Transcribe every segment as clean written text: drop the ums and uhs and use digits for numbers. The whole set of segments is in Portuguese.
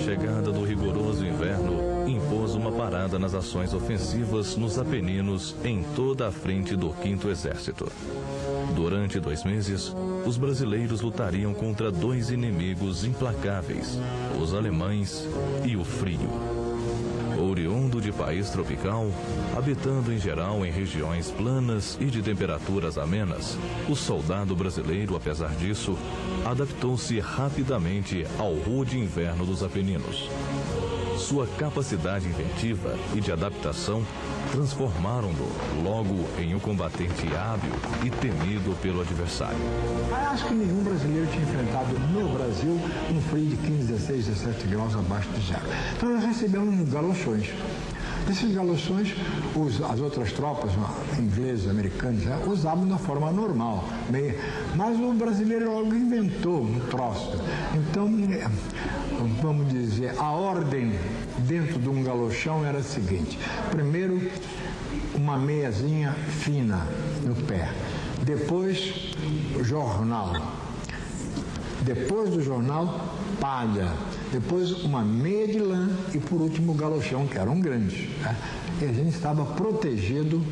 chegada do rigoroso inverno impôs uma parada nas ações ofensivas nos Apeninos em toda a frente do 5º Exército. Durante 2 meses, os brasileiros lutariam contra 2 inimigos implacáveis, os alemães e o frio. Oriundo de país tropical, habitando em geral em regiões planas e de temperaturas amenas, o soldado brasileiro, apesar disso, adaptou-se rapidamente ao rude inverno dos Apeninos. Sua capacidade inventiva e de adaptação transformaram-no logo em um combatente hábil e temido pelo adversário. Acho que nenhum brasileiro tinha enfrentado no Brasil um frio de 15, 16, 17 graus abaixo de zero. Então nós recebemos galochões. Esses galochões, as outras tropas, ingleses, americanos, usavam da forma normal. Mas o brasileiro logo inventou um troço. Então, vamos dizer, a ordem dentro de um galochão era a seguinte: primeiro, uma meiazinha fina no pé. Depois, o jornal. Depois do jornal, palha. Depois, uma meia de lã e, por último, o galochão, que eram grandes. Né? E a gente estava protegido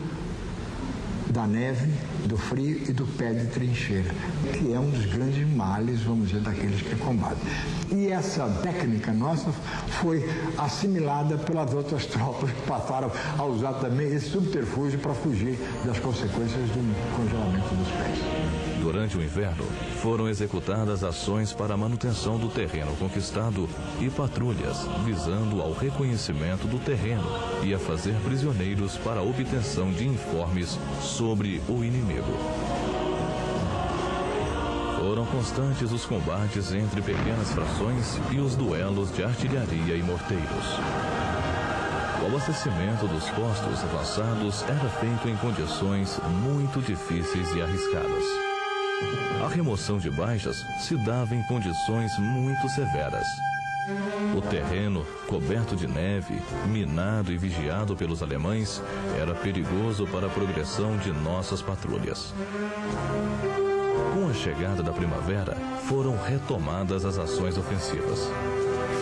da neve, do frio e do pé de trincheira, que é um dos grandes males, vamos dizer, daqueles que combatem. E essa técnica nossa foi assimilada pelas outras tropas que passaram a usar também esse subterfúgio para fugir das consequências do congelamento dos pés. Durante o inverno, foram executadas ações para a manutenção do terreno conquistado e patrulhas visando ao reconhecimento do terreno e a fazer prisioneiros para a obtenção de informes sobre o inimigo. Foram constantes os combates entre pequenas frações e os duelos de artilharia e morteiros. O abastecimento dos postos avançados era feito em condições muito difíceis e arriscadas. A remoção de baixas se dava em condições muito severas. O terreno, coberto de neve, minado e vigiado pelos alemães, era perigoso para a progressão de nossas patrulhas. Com a chegada da primavera, foram retomadas as ações ofensivas.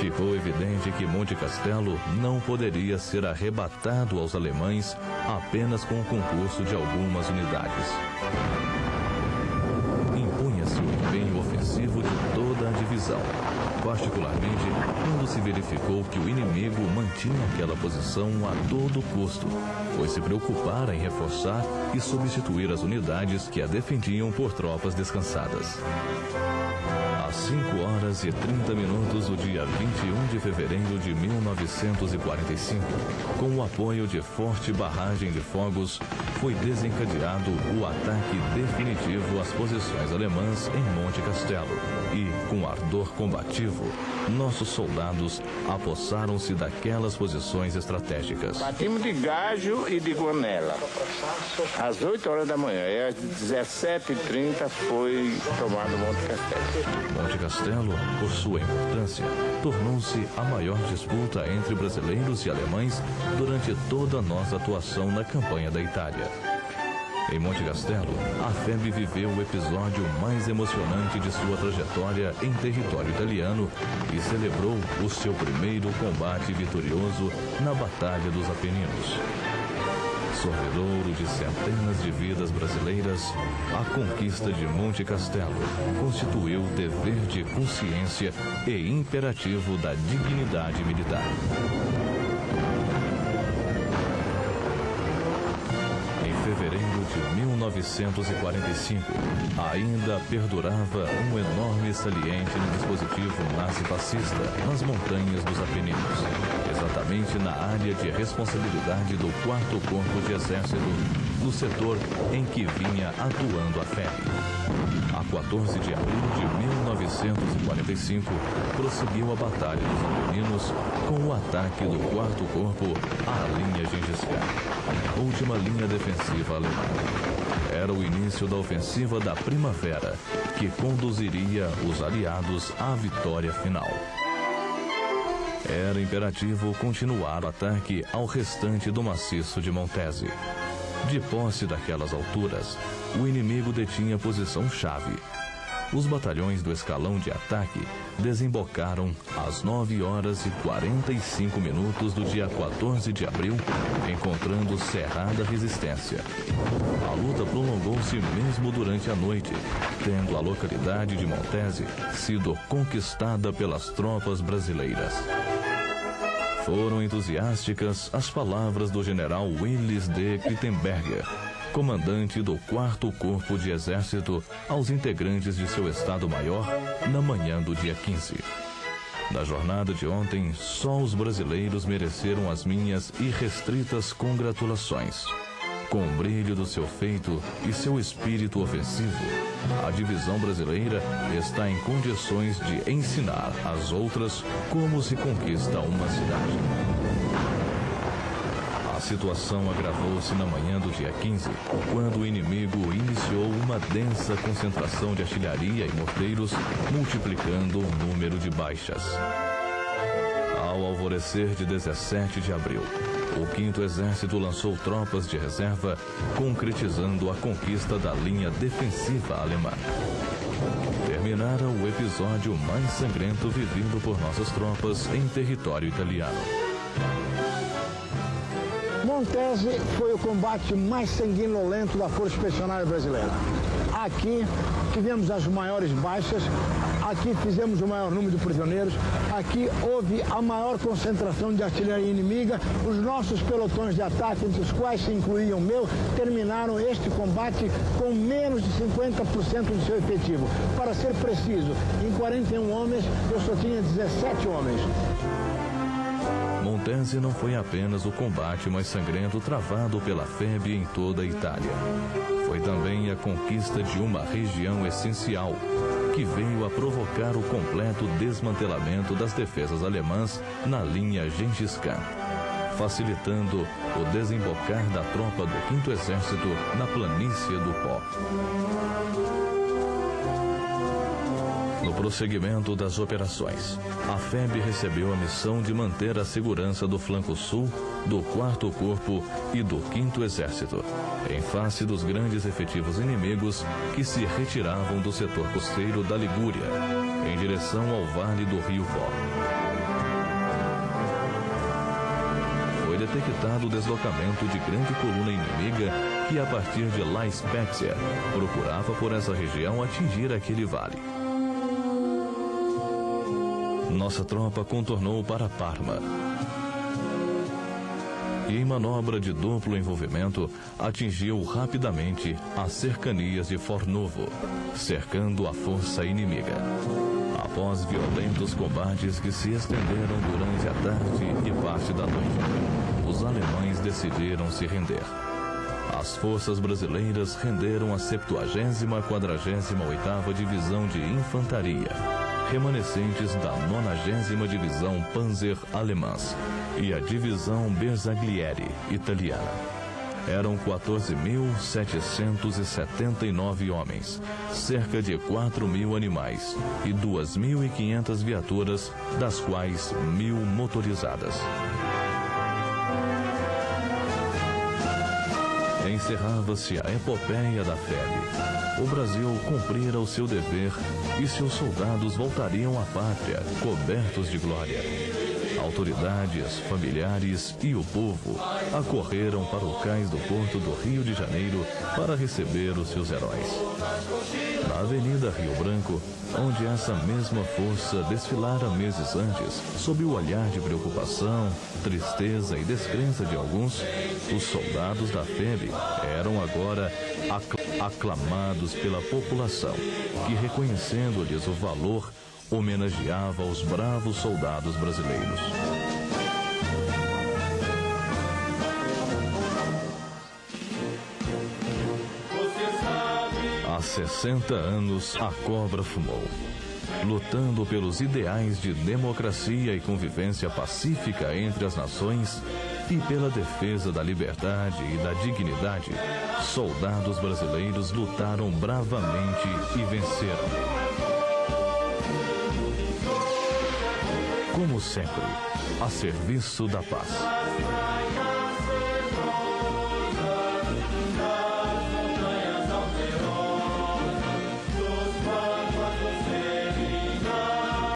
Ficou evidente que Monte Castelo não poderia ser arrebatado aos alemães apenas com o concurso de algumas unidades. Impunha-se o empenho ofensivo de toda a divisão, particularmente quando se verificou que o inimigo mantinha aquela posição a todo custo, pois se preocupara em reforçar e substituir as unidades que a defendiam por tropas descansadas. Às 5h30 do dia 21 de fevereiro de 1945, com o apoio de forte barragem de fogos, foi desencadeado o ataque definitivo às posições alemãs em Monte Castelo e, com ardor combativo, nossos soldados apossaram-se daquelas posições estratégicas. Partimos de Gajo e de Guanela, às 8 horas da manhã, e às 17h30 foi tomado Monte Castelo. Monte Castelo, por sua importância, tornou-se a maior disputa entre brasileiros e alemães durante toda a nossa atuação na campanha da Itália. Em Monte Castelo, a FEB viveu o episódio mais emocionante de sua trajetória em território italiano e celebrou o seu primeiro combate vitorioso na Batalha dos Apeninos. Sorvedouro de centenas de vidas brasileiras, a conquista de Monte Castelo constituiu dever de consciência e imperativo da dignidade militar. Em fevereiro de 1945, ainda perdurava um enorme saliente no dispositivo nazi-fascista nas montanhas dos Apeninos, exatamente na área de responsabilidade do 4º Corpo de Exército, no setor em que vinha atuando a FEB. A 14 de abril de 1945, prosseguiu a Batalha dos Apeninos com o ataque do 4º Corpo à linha Gengis Khan, última linha defensiva alemã. Era o início da ofensiva da primavera, que conduziria os aliados à vitória final. Era imperativo continuar o ataque ao restante do maciço de Montese. De posse daquelas alturas, o inimigo detinha posição-chave. os batalhões do escalão de ataque desembocaram às 9 horas e 45 minutos do dia 14 de abril, encontrando cerrada resistência. A luta prolongou-se mesmo durante a noite, tendo a localidade de Montese sido conquistada pelas tropas brasileiras. Foram entusiásticas as palavras do general Willis de Klittenberger, comandante do 4º Corpo de Exército, aos integrantes de seu Estado-Maior na manhã do dia 15. Na jornada de ontem, só os brasileiros mereceram as minhas irrestritas congratulações. Com o brilho do seu feito e seu espírito ofensivo, a divisão brasileira está em condições de ensinar às outras como se conquista uma cidade. A situação agravou-se na manhã do dia 15, quando o inimigo iniciou uma densa concentração de artilharia e morteiros, multiplicando o número de baixas. Ao alvorecer de 17 de abril, o 5º Exército lançou tropas de reserva, concretizando a conquista da linha defensiva alemã. Terminara o episódio mais sangrento vivido por nossas tropas em território italiano. Montese foi o combate mais sanguinolento da Força Expedicionária Brasileira. Aqui tivemos as maiores baixas, aqui fizemos o maior número de prisioneiros, aqui houve a maior concentração de artilharia inimiga. Os nossos pelotões de ataque, entre os quais se incluía o meu, terminaram este combate com menos de 50% do seu efetivo. Para ser preciso, em 41 homens, eu só tinha 17 homens. Montese não foi apenas o combate mais sangrento travado pela FEB em toda a Itália. Foi também a conquista de uma região essencial, que veio a provocar o completo desmantelamento das defesas alemãs na linha Gengis Khan, facilitando o desembocar da tropa do 5º Exército na planície do Pó. No prosseguimento das operações, a FEB recebeu a missão de manter a segurança do flanco sul, do 4º Corpo e do 5º Exército, em face dos grandes efetivos inimigos que se retiravam do setor costeiro da Ligúria, em direção ao vale do Rio Pó. Foi detectado o deslocamento de grande coluna inimiga que, a partir de La Spezia, procurava por essa região atingir aquele vale. Nossa tropa contornou para Parma e, em manobra de duplo envolvimento, atingiu rapidamente as cercanias de Fornovo, cercando a força inimiga. Após violentos combates que se estenderam durante a tarde e parte da noite, os alemães decidiram se render. As forças brasileiras renderam a 70ª-48ª Divisão de Infantaria, remanescentes da 90ª Divisão Panzer Alemãs e a Divisão Bersaglieri italiana. Eram 14.779 homens, cerca de 4.000 animais e 2.500 viaturas, das quais 1.000 motorizadas. Encerrava-se a epopeia da FEB. O Brasil cumprira o seu dever e seus soldados voltariam à pátria cobertos de glória. Autoridades, familiares e o povo acorreram para o cais do porto do Rio de Janeiro para receber os seus heróis. Na Avenida Rio Branco, onde essa mesma força desfilara meses antes, sob o olhar de preocupação, tristeza e descrença de alguns, os soldados da FEB eram agora aclamados pela população, que, reconhecendo-lhes o valor, homenageava os bravos soldados brasileiros. Há 60 anos a cobra fumou, lutando pelos ideais de democracia e convivência pacífica entre as nações e pela defesa da liberdade e da dignidade. Soldados brasileiros lutaram bravamente e venceram. Como sempre, a serviço da paz.